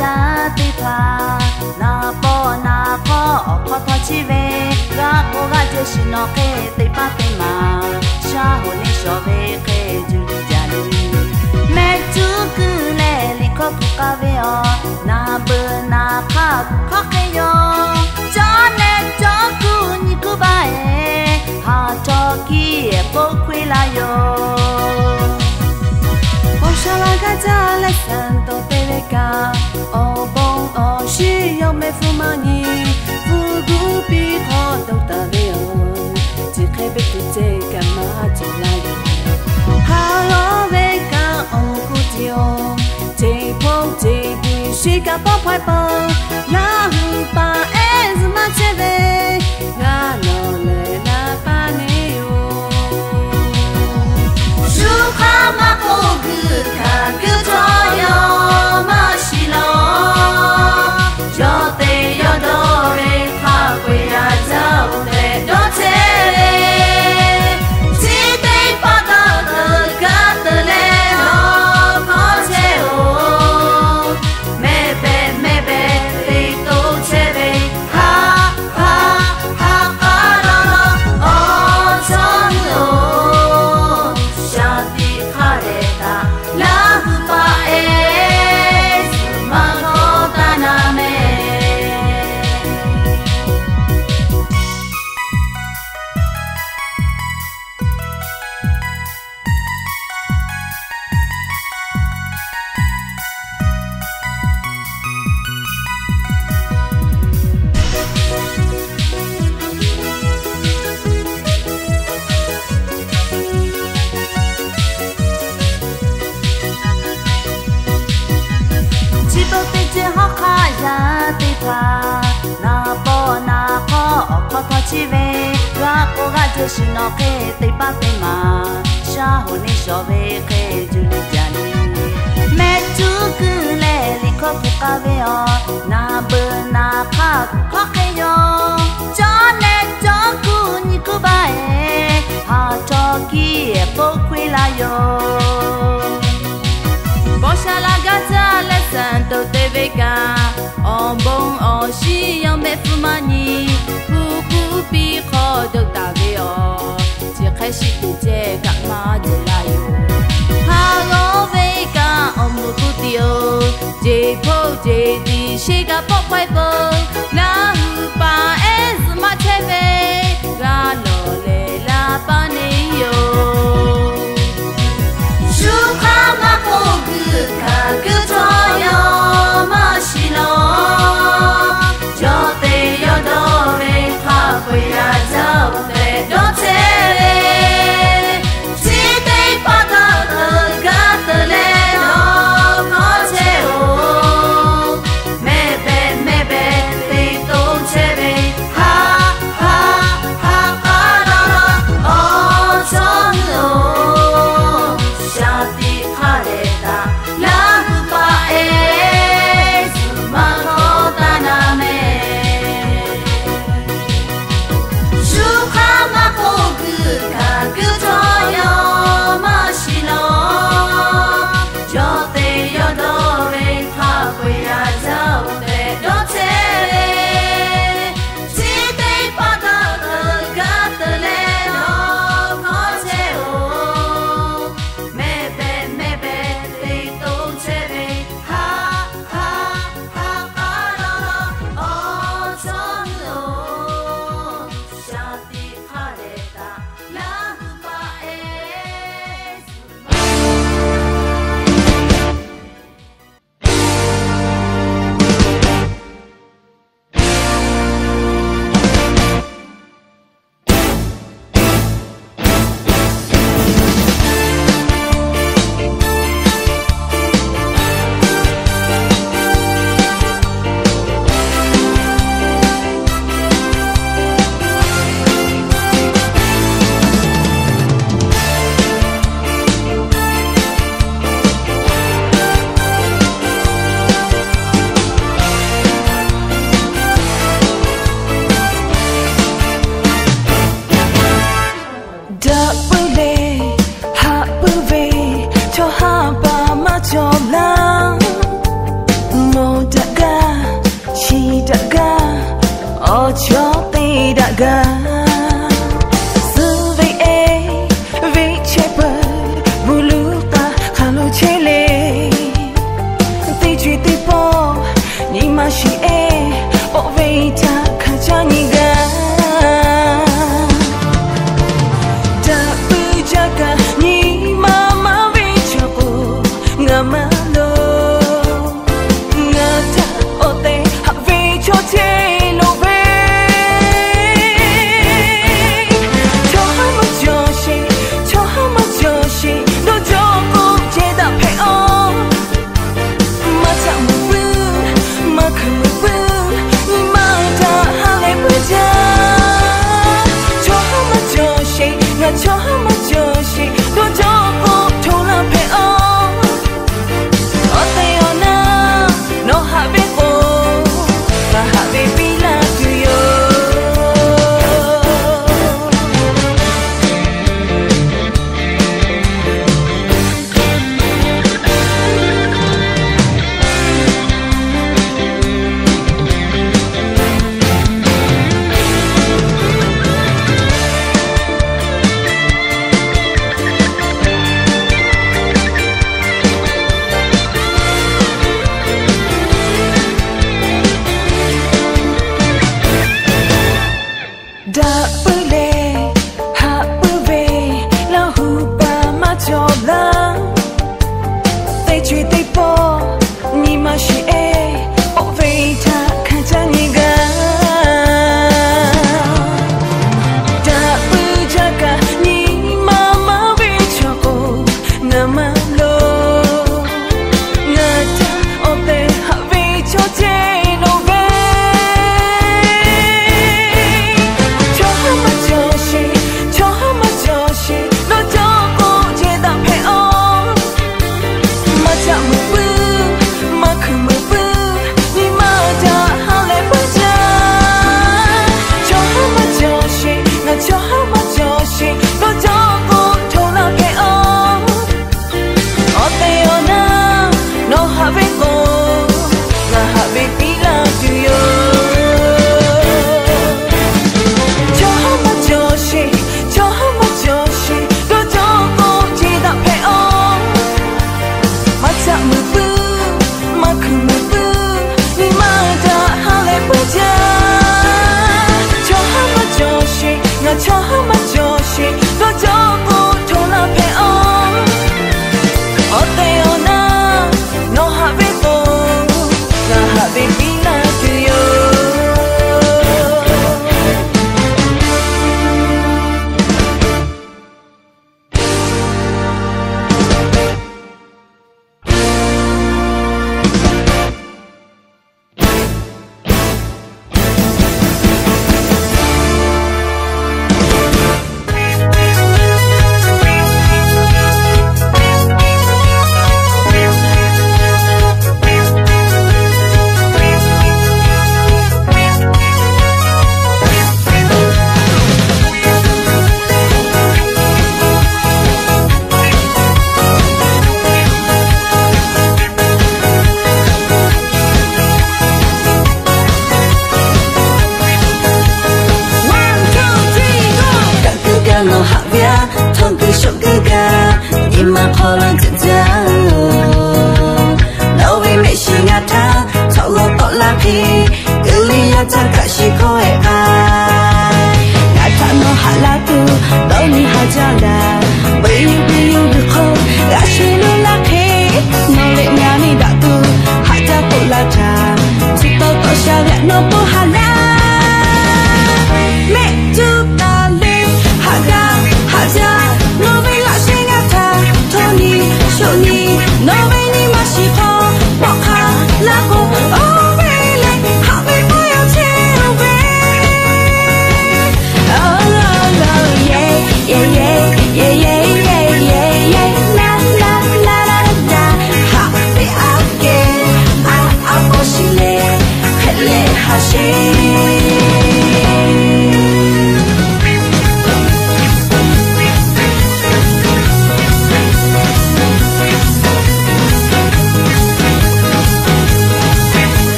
ya ti pa na po na kho kho tho chi ve ga ko ga je shi no ke ti pa te ma sha ho ni sho ve ke ju li ja ni me tu ku le li ko ku ka ve o na bu na kha kho ke yo cho ne cho ku ni ku ba e ha cho ki e po kwi la yo Shalagaja le santo teleka o bon o shi yo me fumani fugu pi ho do ta leo ti khebe ti te kama ti la yo ha lo ve ka o ku ti o te po te bi shi ka po pai po na hu pa es ma che ve ga no le na pa ni yo shu kha ma ko gu ka gu to yo ma shi lo yo te yo do re kha kwe ya zao te do te ti te pa da de ga de le no ko che o me be te to che ve ha ha ha ha ro ro o chon lo sha ti kha re ta la hu pa e ma no ta na me Chỉ bao tiền chỉ họ khá giá ti pa na po na kho chi ve ga ko ga je shi no ke ti pa te ma sha ho ni sho ve ke ju li ja ni me tu ku le li ko ku ka ve o na bu na kho ke yo cho ne cho ku ni ku ba e ha cho ki e po kwi la yo Bosha la gata le santo te vega on bon on shi yo me fumani fuku pi kho do ta ve o ti kha shi ti je ga ma de la yo ha go vega on mu ku ti o je po je ti shi ga po pai po na hu pa es ma che ve ga lo le la pa ni yo Shu kha ma ko gu ka gu to yo ma shi lo yo te yo do re kha kwe ya zao te do te ti te pa da de ga de le no ko che o me be te to che ve ha ha ha ha ro ro o chon lo sha ti kha re ta la hu pa e su ma no ta na me shu kha ma ko gu ka gu to yo ma shi lo yo te yo do re kha kwe ya zao te do te ti te pa da de ga de le no ko che o me be te to che ve ha ha ha ha ro ro o chon lo sha ti kha re ta la hu pa e cho la ga survey a vi cheper bulu ta khalo chele ti chui ti po ni ma shi e o ve ta kha cha ni ga da pu ja ga ni ma ma vi cha ko nga ma lo nga ta o te ha vi cho che lo ve cho mà cho she do cho cô thâu la pe o te ona no have ko na have bila to you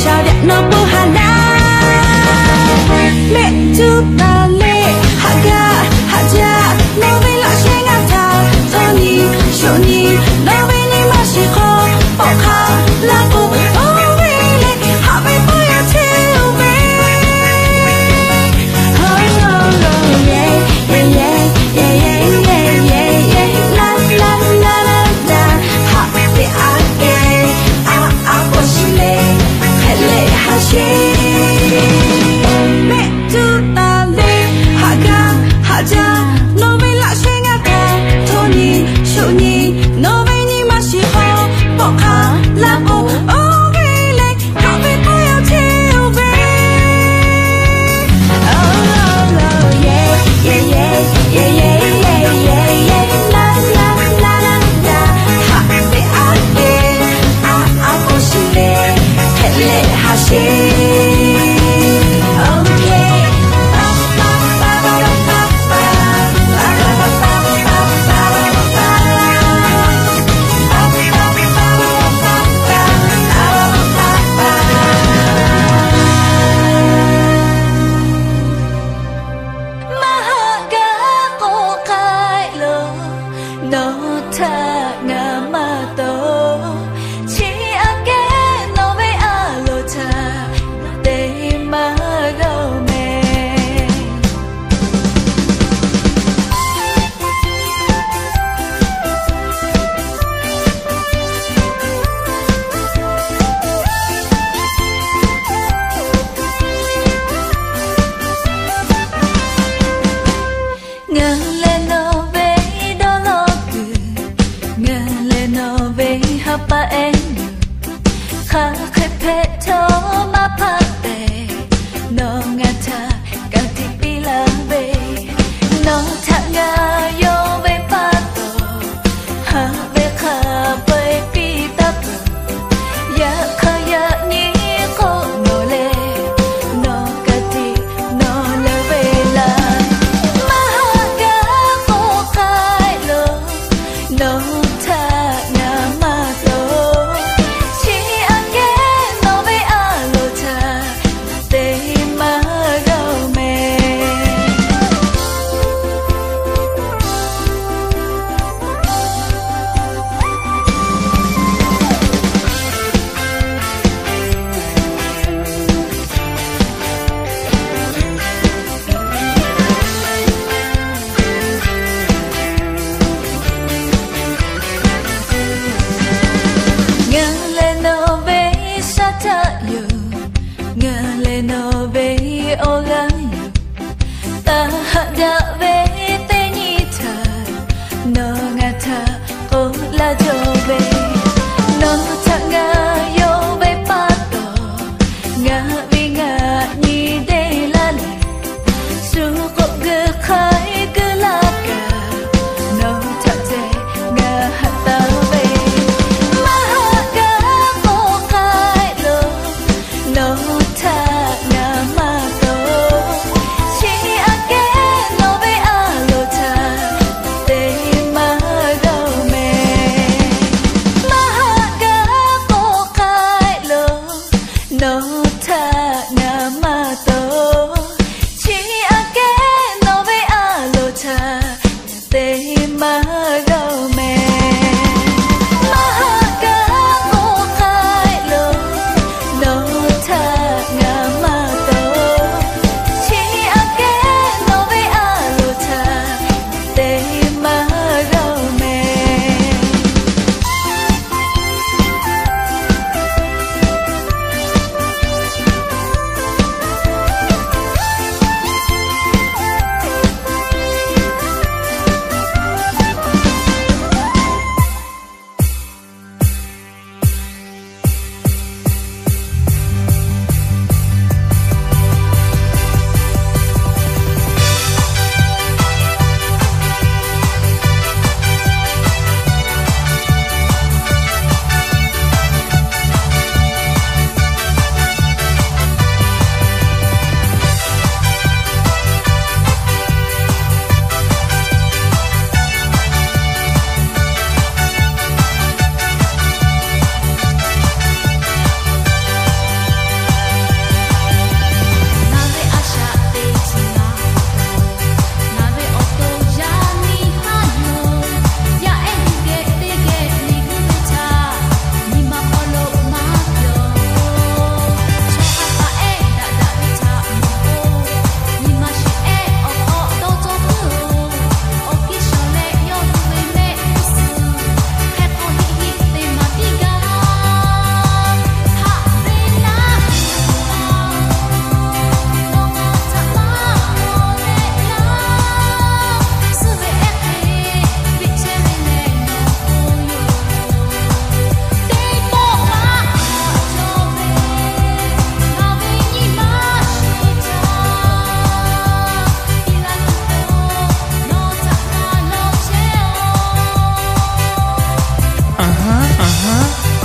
sao đẹp nó bơ hà na mẹ chúc ta lệ hạ ja nó về lại sẽ ngã thà Tony Shoni nó về ni mà sẽ khó bỏ khá là cô oh really hạ về bơi ở theo về oh yeah yeah yeah yeah yeah yeah yeah la la la la la hạ về ake cô xin lệ hãy lệ hạ she mẹ chúc ta lệ hạ ja nó về lại sẽ ngã thà Tony Shoni nó về ni mà sẽ khó bỏ khá là cô oh really hạ về bơi ở theo về oh yeah yeah yeah yeah yeah yeah yeah yeah la la la la la hạ về ake cô xin lệ hãy lệ hạ she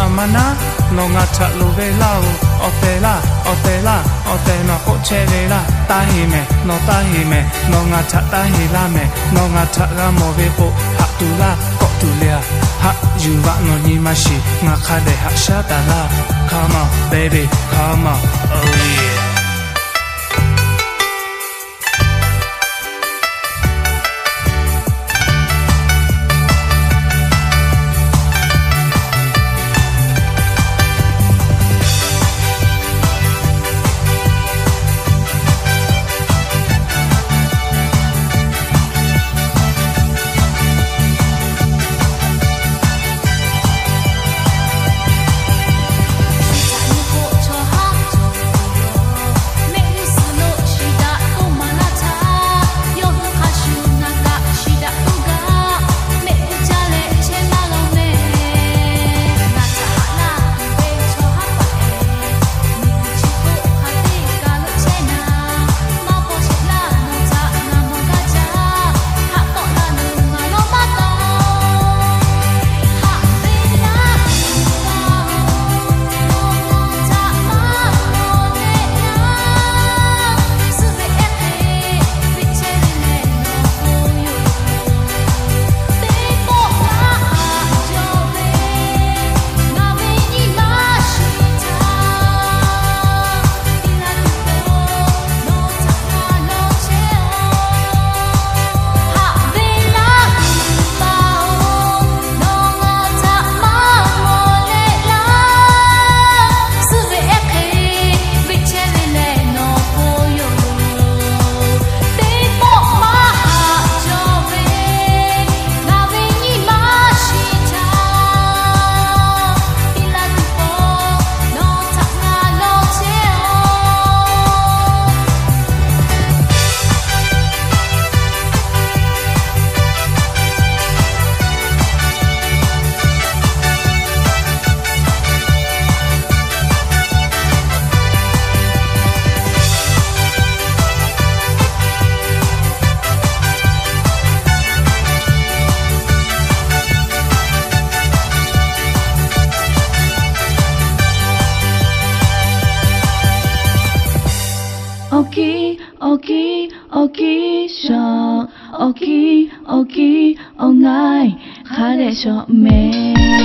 amana no ngata luvela otela otela otena cochelela tahime no ngata tahila me no ngata gamovepo hatula kotulia ha yuva no nimashi ngakade ha shatala come on baby come on oh yeah Oki sho, oki, ongai, kare sho me.